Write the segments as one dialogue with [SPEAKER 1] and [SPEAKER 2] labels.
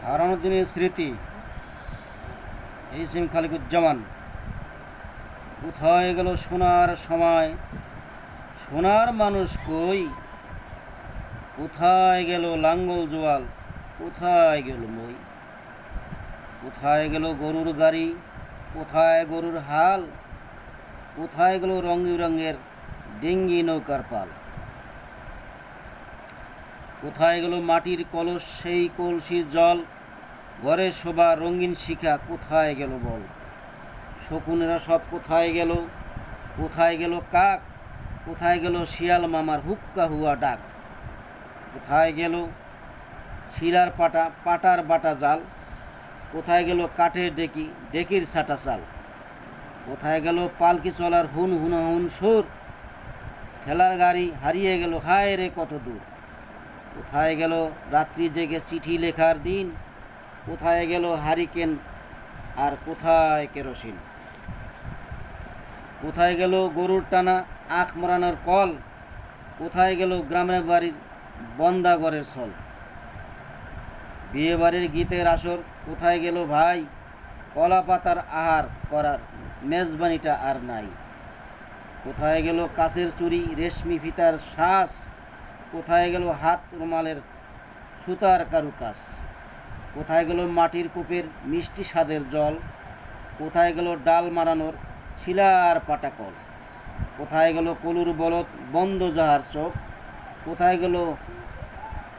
[SPEAKER 1] হারানো দিনের স্মৃতি। H M Khaliquzzaman. কোথায় গেল সোনার সময়, সোনার মানুষ কই? কোথায় গেল লাঙ্গল জোয়াল, কোথায় গেল মই? কোথায় গেল গরুর গাড়ি, কোথায় গরুর হাল? কোথায় গেল রঙের ডিঙ্গি নৌকার পাল? কোথায় গেল মাটির কলস, সেই কলসির জল? ঘরে শোভা রঙিন শিখা, কোথায় গেল বল? শকুনেরা সব কোথায় গেল? কোথায় গেল কাক? কোথায় গেল শিয়াল মামার হুক্কা হুয়া ডাক? কোথায় গেল শিলার পাটা, পাটার বাটা জাল? কোথায় গেল কাঠের ডেকি, ডেকির ছাটা চাল? কোথায় গেল পালকি চলার হুন হুনা হুন সুর? ঠেলার গাড়ি হারিয়ে গেল হায় রে কত দূর? কোথায় গেল রাত্রি জেগে চিঠি লেখার দিন? কোথায় গেল হারিকেন আর কোথায় কেরোসিন? কোথায় গেল গরুর টানা আখ মরানোর কল? কোথায় গেল গ্রামের বাড়ির বন্দা ঘরের ছল? বিয়ে বাড়ির গীতের আসর কোথায় গেল ভাই? কলা পাতার আহার করার মেজবানিটা আর নাই। কোথায় গেল কাচের চুড়ি, রেশমি ফিতার শ্বাস? কোথায় গেল হাত রুমালের সুতার কারুকাজ? কোথায় গেল মাটির কূপের মিষ্টি স্বাদের জল? কোথায় গেল ডাল মারানোর শিলার পাটাকল? কোথায় গেল কলুর বলদ বন্ধ যাহার চোখ? কোথায় গেল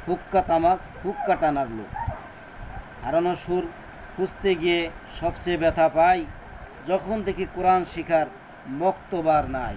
[SPEAKER 1] হুক্কা তামাক হুক্কা টানার লোক? হারানো সুর খুঁজতে গিয়ে সবচেয়ে ব্যথা পাই, যখন দেখি কোরআন শিখার মক্তবার নাই।